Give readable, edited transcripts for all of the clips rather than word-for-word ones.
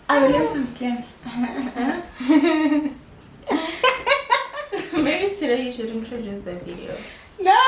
Oh, the lens is clear. Maybe today you should introduce the video. No!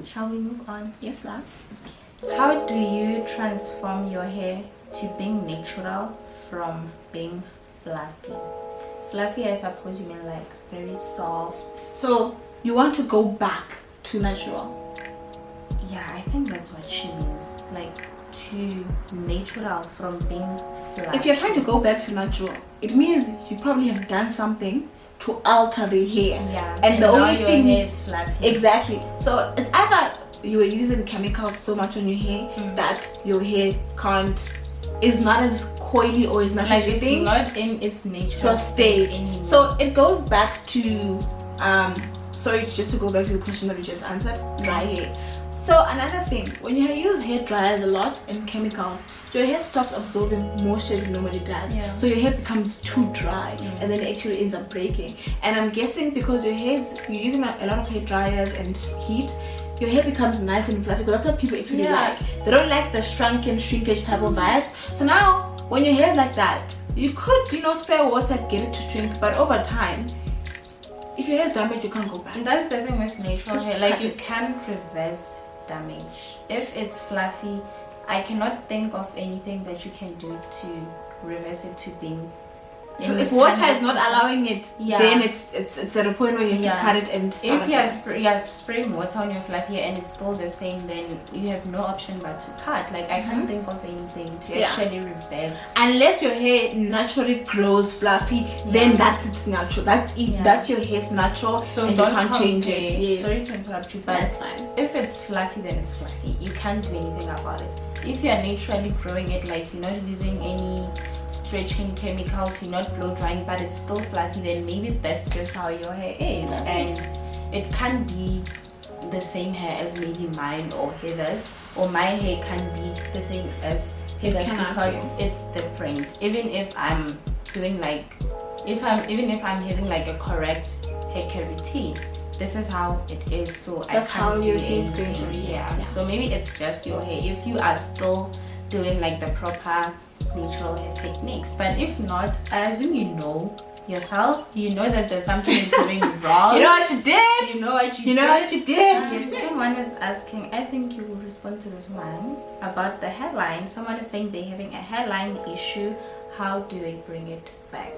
Shall we move on? Yes, love. How do you transform your hair to being natural from being fluffy? Fluffy, I suppose you mean like very soft. So you want to go back to natural? Yeah, I think that's what she means. Like to natural from being fluffy. If you're trying to go back to natural, it means you probably have done something to alter the hair. Yeah, and the now only your thing hair is fluffy. Exactly. So it's either you were using chemicals so much on your hair that your hair is not as coily or is not like it's not in its natural state anymore. So it goes back to sorry, just to go back to the question that we just answered, dry hair. So another thing, when you use hair dryers a lot and chemicals, your hair stops absorbing moisture as it normally does. So your hair becomes too dry and then it actually ends up breaking. And I'm guessing because you're using a lot of hair dryers and heat, your hair becomes nice and fluffy, because that's what people actually like. They don't like the shrunken, shrinkage type of vibes. So now when your hair is like that, you could, spray water, get it to shrink, but over time, if your hair is damaged, you can't go back. And that's the thing with natural hair, like you it. can't reverse damage. If it's fluffy, I cannot think of anything that you can do to reverse it to being. So if water is not allowing it, then it's at a point where you have to cut it and start if you're spraying water on your fluffy hair and it's still the same, then you have no option but to cut. Like I can't think of anything to actually reverse. Unless your hair naturally grows fluffy, then that's its natural. That's it. That's your hair's natural, so and don't you can't change it. Yes. Sorry to interrupt you, but that's fine. If it's fluffy, then it's fluffy. You can't do anything about it. If you're naturally growing it, like you're not using any stretching chemicals, you're not blow drying, but it's still fluffy, then maybe that's just how your hair is. And it can't be the same hair as maybe mine or Heather's, or my hair can be the same as Heather's because it's different. Even if I'm doing even if I'm having like a correct hair care routine, this is how it is. So that's how your hair is going to react. So maybe it's just your hair if you are still doing like the proper natural hair techniques. But if not, I assume you know yourself, you know that there's something you're doing wrong. You know what you did. You know what you did. Yes, someone is asking, I think you will respond to this one about the hairline. Someone is saying they're having a hairline issue. How do they bring it back?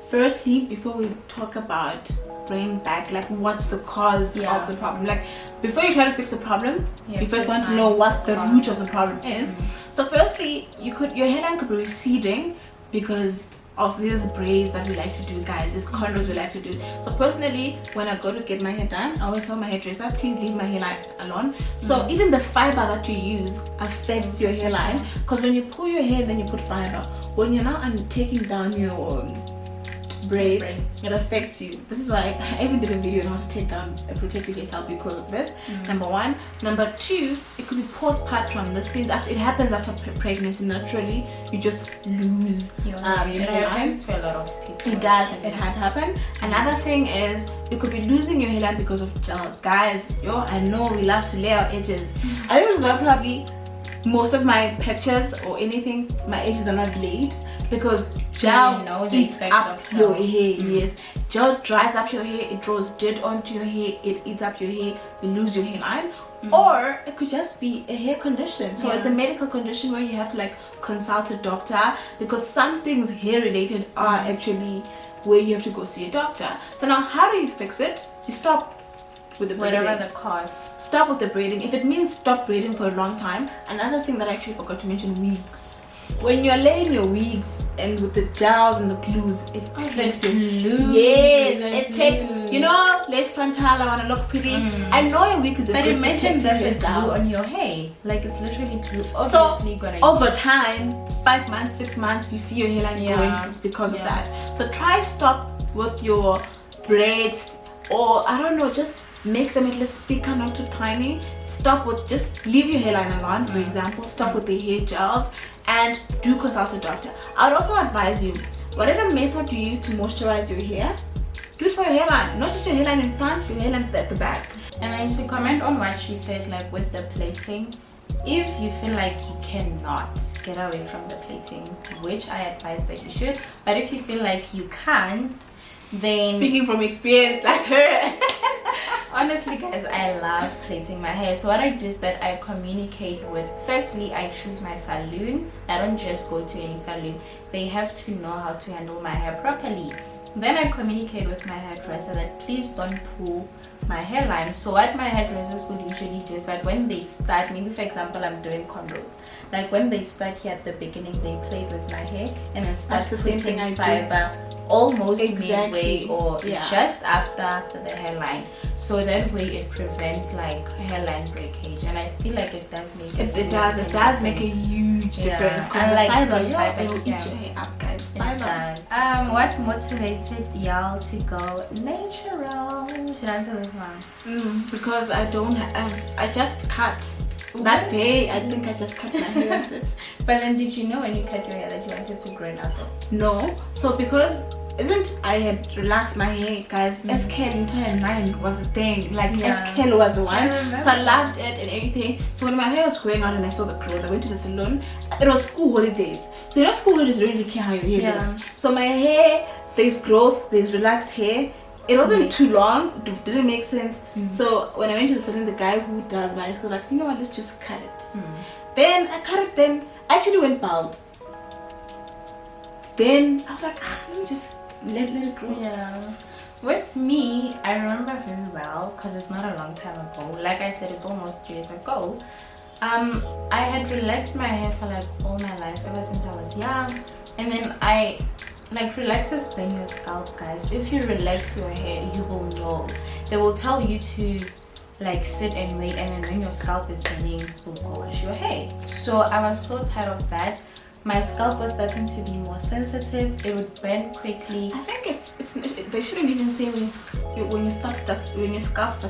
Firstly, before we talk about bringing back, like what's the cause of the problem, like before you try to fix a problem, you first want to know what the root of the problem is. So firstly, your hairline could be receding because of these braids that we like to do, guys, these cornrows we like to do. So personally, when I go to get my hair done, I always tell my hairdresser, please leave my hairline alone. So even the fiber that you use affects your hairline, because when you pull your hair, then you put fiber. When you're now taking down your braids, it affects you. This is why I even did a video on how to take down a protective hairstyle because of this. Number one. Number two, it could be postpartum. This means it happens after pregnancy. Naturally, you just lose your hairline. It happens to a lot of people. It does. It had happened. Another thing is you could be losing your hairline because of gel. Guys, I know we love to lay our edges. I think this is why probably most of my pictures or anything, my edges are not laid, because gel eats up your hair. Yes, gel dries up your hair, it draws dirt onto your hair, it eats up your hair, you lose your hairline. Or it could just be a hair condition. So it's a medical condition where you have to like consult a doctor, because some things hair related are actually where you have to go see a doctor. So now how do you fix it? You stop with the braiding. Whatever the cause. Stop with the braiding. If it means stop braiding for a long time. Another thing that I actually forgot to mention, wigs. When you're laying your wigs and with the gels and the glues, it takes glue. Yes, it takes you know, lace frontal, I want to look pretty. I know a week is a but good imagine that is down glue on your hair. Like it's literally glue. So Obviously gonna over time, 5 months, 6 months, you see your hairline growing. It's because of that. So try stop with your braids, or I don't know, just make them at least thicker, not too tiny. Stop with, just leave your hairline alone, for example. Stop with the hair gels and do consult a doctor. I would also advise you, whatever method you use to moisturize your hair, do it for your hairline, not just your hairline in front, your hairline at the back. And then to comment on what she said, like with the plating, if you feel like you cannot get away from the plating, which I advise that you should, but if you feel like you can't, then speaking from experience, that's her. Honestly guys, I love plaiting my hair. So what I do is that I communicate with, firstly I choose my salon. I don't just go to any salon. They have to know how to handle my hair properly. Then I communicate with my hairdresser that please don't pull my hairline. So what my hairdressers would usually do is that when they start, maybe for example I'm doing condos, like when they start here at the beginning, they play with my hair and then start the same putting thing I fiber almost Exactly. midway or just after the hairline. So that way it prevents like hairline breakage, and I feel like it does make it does make a huge difference, because and like fiber will eat your hair up, guys. It does. What motivated y'all to go natural? Should I answer this one? Because I just cut that day. I think I just cut my hair. That's it. But then did you know when you cut your hair that you wanted to grow an afro? No. So because I had relaxed my hair, guys. SKL in 2009 was the thing. Like SKL was the one. So I loved it and everything. So when my hair was growing out and I saw the growth, I went to the salon. It was school holidays. So you know, school holidays don't really care how your hair looks. So my hair, there's growth, there's relaxed hair. It wasn't too long. It didn't make sense. So when I went to the salon, the guy who does my hair was like, you know what, let's just cut it. Then I cut it. Then I actually went bald. Then I was like, let me just let it grow. Yeah. With me, I remember very well because it's not a long time ago. Like I said, it's almost 3 years ago. I had relaxed my hair for like all my life, ever since I was young. And then relaxers burn your scalp, guys. If you relax your hair, you will know. They will tell you to like sit and wait, and then when your scalp is burning, you'll go wash your hair. So I was so tired of that. My scalp was starting to be more sensitive. It would burn quickly. I think they shouldn't even say when your scalp starts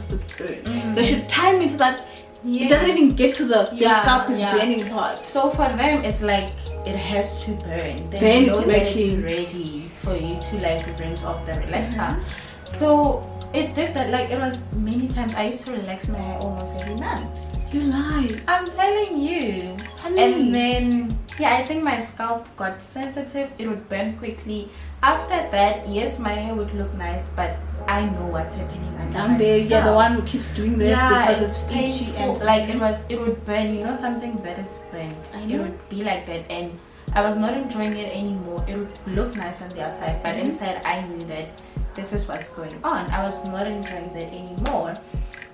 to burn. They should time it so that it doesn't even get to your scalp is burning part. So for them, it's like it has to burn. Then it's ready for you to like rinse off the relaxer. So it did that. Like it was many times. I used to relax my hair almost every month. You lie. I'm telling you. Honey. And then I think my scalp got sensitive. It would burn quickly. After that, yes, my hair would look nice, but I know what's happening down there. You're the one who keeps doing this because it's itchy and like it would burn. You know, something that is burnt. It would be like that, and I was not enjoying it anymore. It would look nice on the outside, but inside I knew that this is what's going on. I was not enjoying that anymore.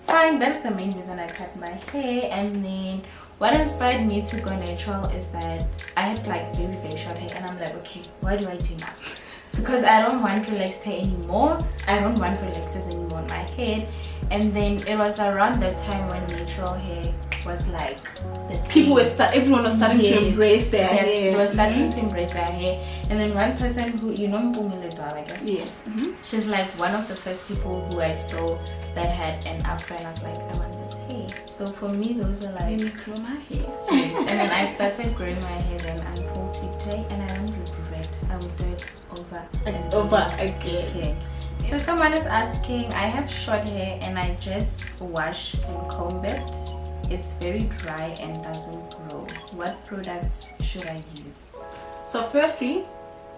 Fine, that's the main reason I cut my hair. And then what inspired me to go natural is that I had like very, very short hair, and I'm like, okay, what do I do now? Because I don't want relaxed hair anymore. I don't want relaxers anymore on my head. And then it was around that time when natural hair was like everyone was starting to embrace their hair. They were starting to embrace their hair. And then one person who, you know, I guess. Yes. She's like one of the first people who I saw that had an afro, and I was like, I want this hair. So for me, those were like, let me grow my hair. Yes. And then I started growing my hair then until today, and I don't regret. I will do it over again. So someone is asking, I have short hair and I just wash and comb it. It's very dry and doesn't grow. What products should I use? So firstly,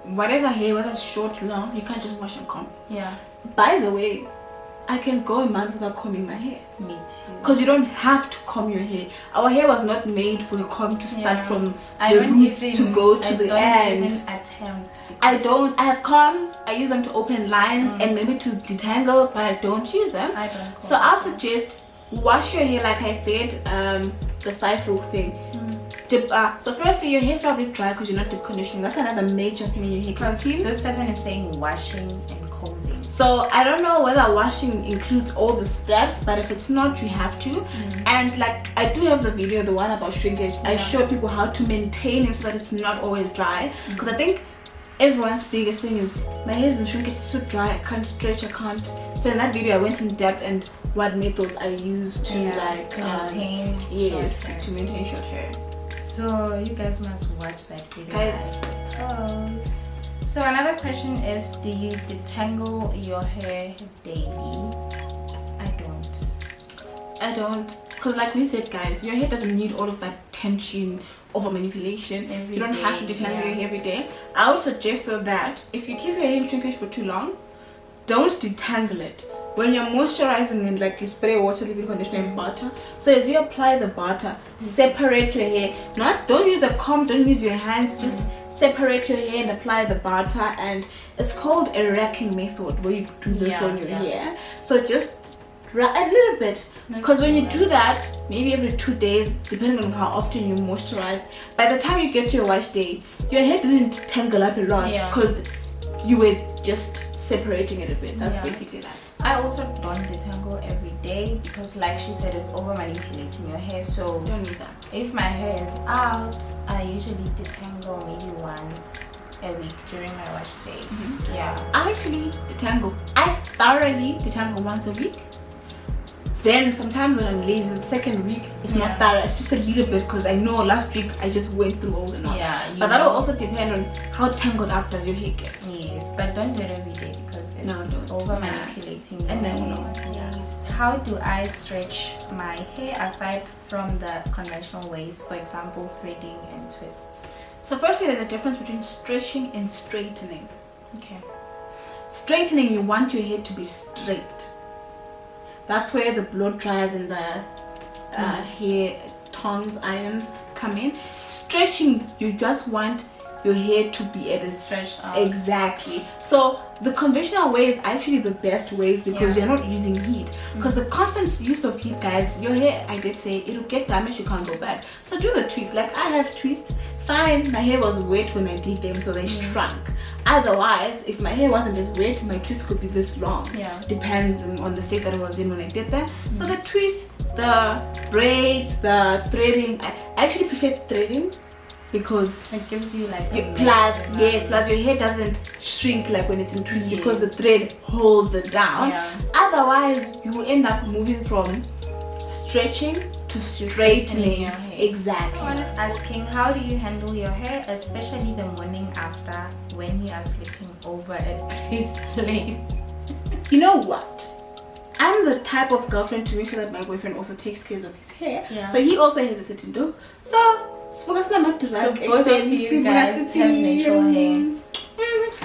whatever hair, whether it's short, long, you can't just wash and comb. Yeah. By the way, I can go a month without combing my hair. Me too. Because you don't have to comb your hair. Our hair was not made for the comb to start from the roots to go to the ends. I have combs. I use them to open lines and maybe to detangle, but I don't use them. I don't. So I'll suggest wash your hair like I said, the 5 rule thing. So firstly, your hair is probably dry because you're not deep conditioning. That's another major thing in your hair. Because this person is saying washing and combing. So I don't know whether washing includes all the steps, but if it's not, you have to. And like I do have the video, the one about shrinkage. I show people how to maintain it so that it's not always dry, because I think everyone's biggest thing is my hair is in shrinkage, it's so dry, I can't stretch, I can't. So in that video I went in depth and what methods I use to maintain to maintain short hair. So you guys must watch that video, guys. I suppose. So another question is, do you detangle your hair daily? I don't, because like we said, guys, your hair doesn't need all of that tension over manipulation. You don't have to detangle your hair every day. I would suggest though that if you keep your hair in shrinkage for too long, don't detangle it. When you're moisturizing and like you spray water, leave-in conditioner and butter, so as you apply the butter, separate your hair. Don't use a comb, don't use your hands, just separate your hair and apply the butter. And it's called a racking method, where you do this on your hair. So just a little bit, because when you do that, maybe every 2 days, depending on how often you moisturize, by the time you get to your wash day, your hair didn't tangle up a lot because you were just separating it a bit. That's basically that. I also don't detangle every day because, like she said, it's over manipulating your hair. So don't need that. If my hair is out, I usually detangle maybe once a week during my wash day. I actually detangle. I thoroughly detangle once a week. Then sometimes when I'm lazy, the second week it's not thorough. It's just a little bit, because I know last week I just went through all the knots. But that will also depend on how tangled up does your hair get. Yes, but don't do it every day because it's over manipulating your hair. How do I stretch my hair aside from the conventional ways, for example threading and twists? So firstly, there's a difference between stretching and straightening. Okay. Straightening, you want your hair to be straight. That's where the blow dryers and the hair tongs, irons come in. Stretching, you just want your hair to be at a stretched out. Exactly. So the conventional way is actually the best ways, because you're not using heat. Because the constant use of heat, guys, your hair, I did say, it'll get damaged, you can't go back. So do the twists. Like I have twists, fine, my hair was wet when I did them, so they shrunk. Otherwise, if my hair wasn't as wet, my twist could be this long. Depends on the state that I was in when I did them. So the twist, the braids, the threading, I actually prefer threading, because it gives you like plus your hair doesn't shrink like when it's in twist, because the thread holds it down. Otherwise you will end up moving from stretching to straightening your hair. Exactly. Someone is asking, how do you handle your hair, especially the morning after when you are sleeping over at this place? You know what? I'm the type of girlfriend to make sure that my boyfriend also takes care of his hair. So he also has a certain do. So both of you guys have natural hair.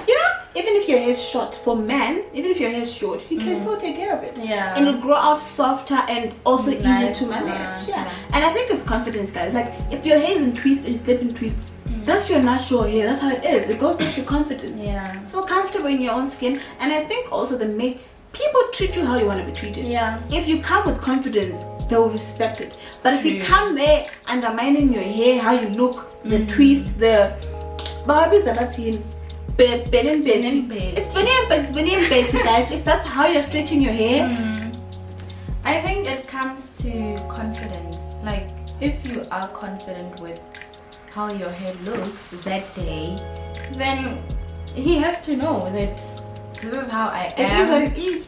You know, even if your hair is short, for men, even if your hair is short, you can still take care of it. And it'll grow out softer and also easy to manage. And I think it's confidence, guys. Like if your hair is in twist and you sleep in twist, that's your natural hair. That's how it is. It goes back to confidence. Feel comfortable in your own skin. And I think also people treat you how you want to be treated. If you come with confidence, they will respect it. But if you come there undermining your hair, how you look, the twist, the Barbies are not in it's Benny, guys. If that's how you're stretching your hair, I think it comes to confidence. Like if you are confident with how your hair looks that day, then he has to know that this is how I am. It is what it is.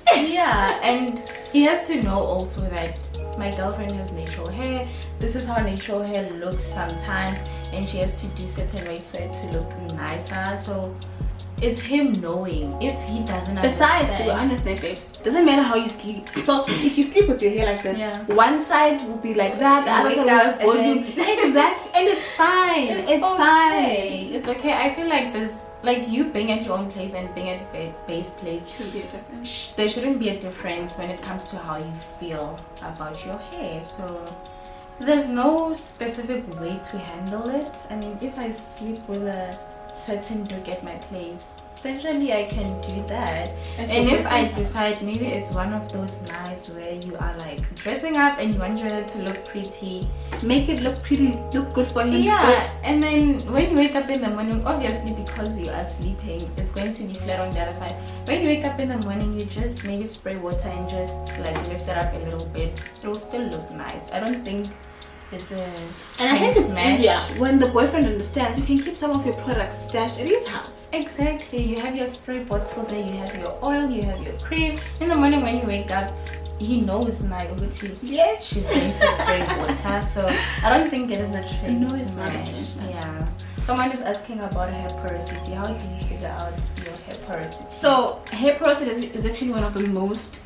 And he has to know also that my girlfriend has natural hair. This is how natural hair looks sometimes, and she has to do certain ways for it to look nicer. So it's him knowing. If he doesn't understand. Besides, to be honest, babes, doesn't matter how you sleep. So if you sleep with your hair like this, one side will be like that, the other side will have volume. Exactly, and it's fine. It's fine. It's okay. I feel like this, like you being at your own place and being at base place, should be a difference. There shouldn't be a difference when it comes to how you feel about your hair. So there's no specific way to handle it. I mean, if I sleep with a certain look at my place, Eventually I can do that. And if I decide maybe it's one of those nights where you are like dressing up and you want your hair to look pretty, make it look pretty, look good for him. Yeah, and then when you wake up in the morning, obviously because you are sleeping, it's going to be flat on the other side. When you wake up in the morning, you just maybe spray water and just like lift it up a little bit. It will still look nice. I don't think it's a and I think it's easier when the boyfriend understands. You can keep some of your products stashed at his house. Exactly. You have your spray bottle there, you have your oil, you have your cream. In the morning when you wake up, he knows now yes, she's going to spray water. So I don't think it is a trend. No, it's not a trend. Yeah. Someone is asking about hair porosity. How do you figure out your hair porosity? So hair porosity is actually one of the most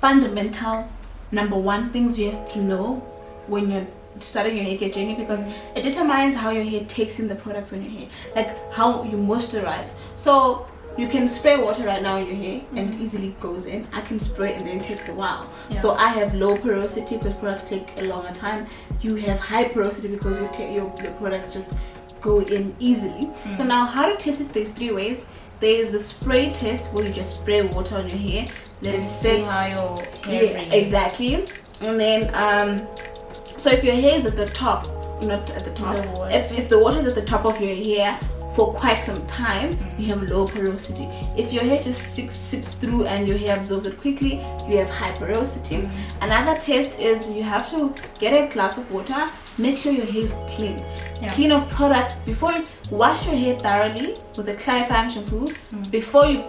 fundamental, number one things you have to know when you're starting your hair care journey, because it determines how your hair takes in the products on your hair, like how you moisturize. So you can spray water right now in your hair and it easily goes in. I can spray and then it takes a while. So I have low porosity because products take a longer time. You have high porosity because your products just go in easily. So now how to test this? There's 3 ways. There is the spray test where you just spray water on your hair, let it sit. How your hair exactly. And then so if your hair is at the top, not at the top, if the water is at the top of your hair for quite some time, you have low porosity. If your hair just sips through and your hair absorbs it quickly, you have high porosity. Another test is you have to get a glass of water, make sure your hair is clean. Clean of products. Before you wash your hair thoroughly with a clarifying shampoo, before you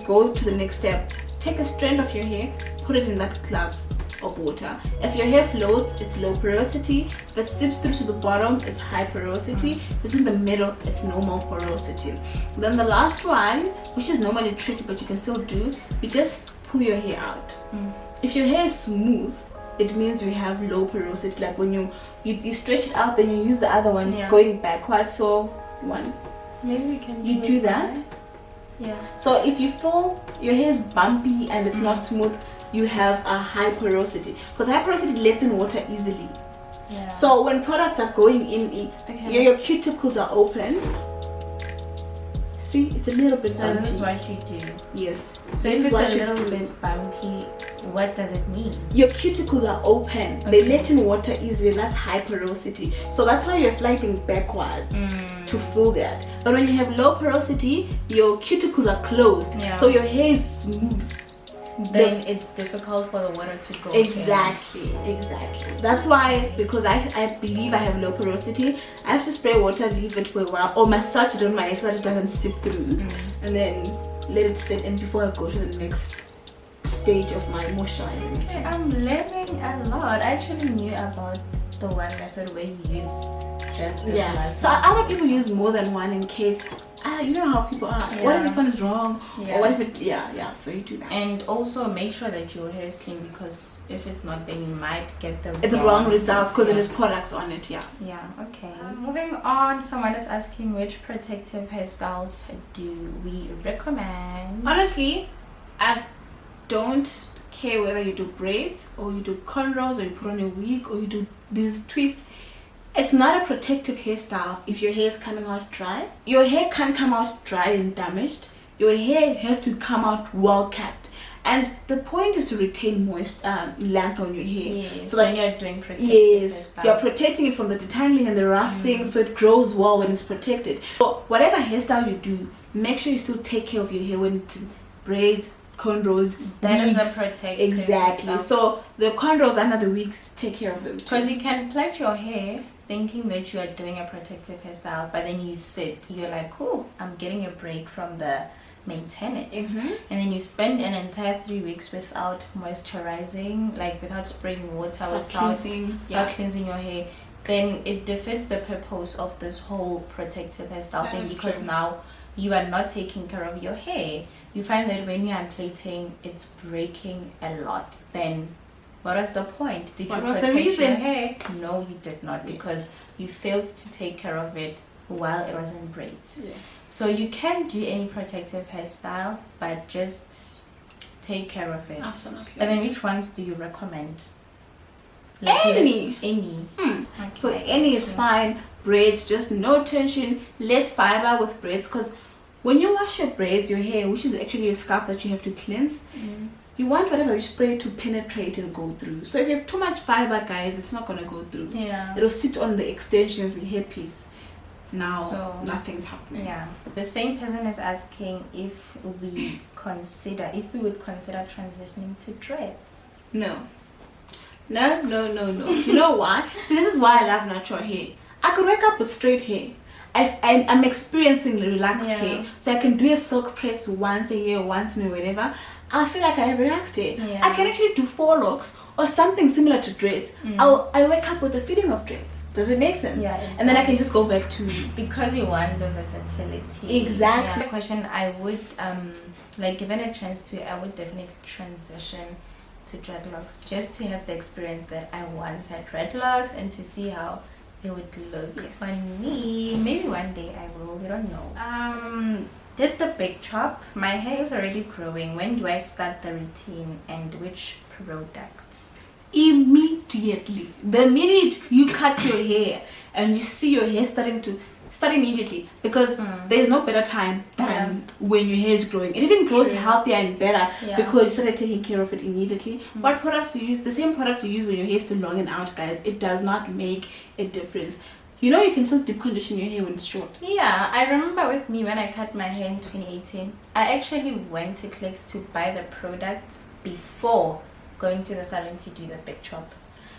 go to the next step, take a strand of your hair, put it in that glass of water. If your hair floats, it's low porosity. If it sips through to the bottom, it's high porosity. If it's in the middle, it's normal porosity. Then the last one, which is normally tricky but you can still do, you just pull your hair out. If your hair is smooth, it means you have low porosity. Like when you stretch it out, then you use the other one going backwards. So one, maybe we can do that. Yeah. So if you feel your hair is bumpy and it's not smooth, you have a high porosity, because high porosity lets in water easily. So when products are going in, your cuticles are open. See, it's a little bit bumpy. So this is what you do. Yes. So if it's a little bit bumpy, what does it mean? Your cuticles are open. They let in water easily. That's high porosity. So that's why you're sliding backwards to fill that. But when you have low porosity, your cuticles are closed. So your hair is smooth. Then it's difficult for the water to go. Exactly. That's why, because I believe I have low porosity, I have to spray water, leave it for a while, or massage it on my hair so that it doesn't sip through, and then let it sit in before I go to the next stage of my moisturizing routine. I'm learning a lot. I actually knew about the one method where you use just the So other people use more than one in case. You know how people are. What if this one is wrong? Or what if it? So you do that. And also make sure that your hair is clean, because if it's not, then you might get the wrong results because it has products on it. Okay. Moving on, someone is asking which protective hairstyles do we recommend? Honestly, I don't care whether you do braids or you do cornrows or you put on a wig or you do these twists. It's not a protective hairstyle if your hair is coming out dry. Your hair can't come out dry and damaged. Your hair has to come out well kept. And the point is to retain moist length on your hair. So when you're doing protective hairstyles, you're protecting it from the detangling and the rough things, so it grows well when it's protected. So whatever hairstyle you do, make sure you still take care of your hair when it's braids, cornrows, that wigs. Is a protective Exactly. hairstyle. So the cornrows under the wigs, take care of them. Because you can plait your hair thinking that you are doing a protective hairstyle, but then you sit, you're like, oh, I'm getting a break from the maintenance, and then you spend an entire 3 weeks without moisturizing, like without spraying water, without cleansing your hair. Then it defeats the purpose of this whole protective hairstyle thing, because now you are not taking care of your hair. You find that when you're unplaiting, it's breaking a lot. Then what was the point? Did you protect your hair? No, you did not, because you failed to take care of it while it was in braids. So you can do any protective hairstyle, but just take care of it. Absolutely. And then which ones do you recommend? Any. Okay. So any is fine. Braids, just no tension, less fiber with braids, because when you wash your braids, your hair, which is actually your scalp that you have to cleanse, you want whatever you spray to penetrate and go through. So if you have too much fiber, guys, it's not going to go through. It'll sit on the extensions, the hairpiece. Now, so, nothing's happening. Yeah. The same person is asking if we would consider transitioning to dreads. No. You know why? So this is why I love natural hair. I could wake up with straight hair. I'm experiencing relaxed hair, so I can do a silk press once a year, once in a whatever. I feel like I have relaxed hair. I can actually do 4 locks or something similar to dreads. I wake up with a feeling of dreads. Does it make sense? Yeah. And then I can just go back to, because you want the versatility. Exactly. The question, I would like, given a chance to, I would definitely transition to dreadlocks, just to have the experience that I once had dreadlocks and to see how they would look on me. Maybe one day I will, we don't know. Did the big chop. My hair is already growing. When do I start the routine and which products? Immediately. The minute you cut your hair and you see your hair start immediately, because there's no better time than when your hair is growing. It even grows healthier and better because you started taking care of it immediately. What products you use? The same products you use when your hair is still long and out, guys. It does not make a difference. You know, you can still deep condition your hair when it's short. Yeah, I remember with me when I cut my hair in 2018, I actually went to Clicks to buy the product before going to the salon to do the big chop.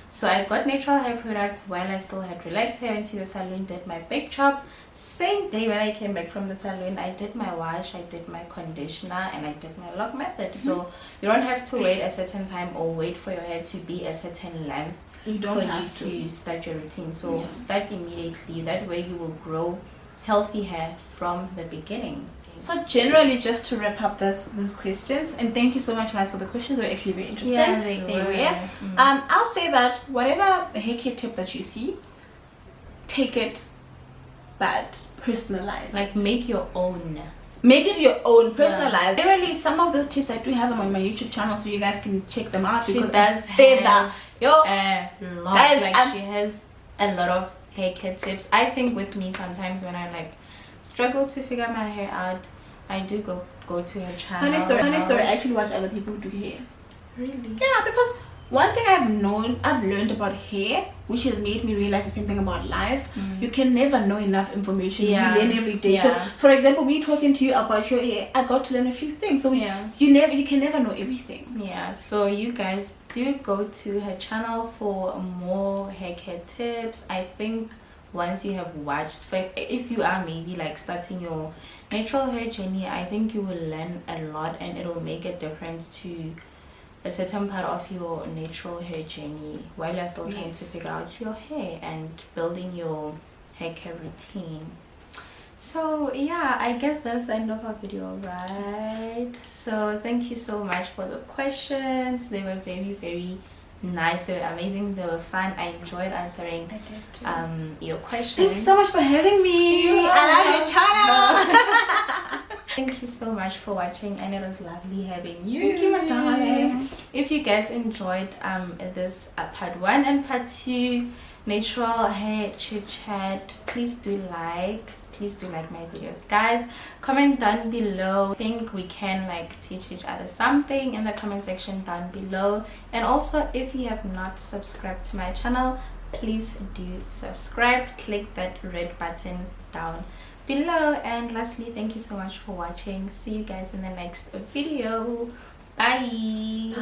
So I got natural hair products while I still had relaxed hair. Went to the salon, did my big chop. Same day when I came back from the salon, I did my wash, I did my conditioner, and I did my lock method. So you don't have to wait a certain time or wait for your hair to be a certain length. You don't have to start your routine. So start immediately. That way you will grow healthy hair from the beginning. So generally, just to wrap up these questions, and thank you so much, guys, for the questions. They're actually very interesting. Yeah, they were. I'll say that whatever hair care tip that you see, take it, but personalize. Like, make your own. Make it your own, personalized. Generally, some of those tips I do have them on my YouTube channel, so you guys can check them out, because does have a lot. Guys, like, she has a lot of hair care tips. I think with me, sometimes when I struggle to figure my hair out, I do go to her channel. Funny story. I actually watch other people do hair. Really? Yeah, because one thing I've learned about hair, which has made me realize the same thing about life, you can never know enough information. You learn every day. So for example, me talking to you about your hair, I got to learn a few things. So you can never know everything. Yeah, so you guys do go to her channel for more hair care tips. I think once you have watched, if you are maybe starting your natural hair journey, I think you will learn a lot, and it will make a difference to a certain part of your natural hair journey while you're still trying to figure out your hair and building your hair care routine. So yeah, I guess that's the end of our video, right? So thank you so much for the questions. They were very, very nice. They were amazing. They were fun. I enjoyed answering your questions. Thank you so much for having me. I love your channel. Thank you so much for watching, and it was lovely having you. Thank you, my darling. If you guys enjoyed this part 1 and part 2 natural hair chit chat, please do like my videos, guys. Comment down below. I think we can teach each other something in the comment section down below. And also, if you have not subscribed to my channel, please do subscribe. Click that red button down below. And lastly, thank you so much for watching. See you guys in the next video. Bye.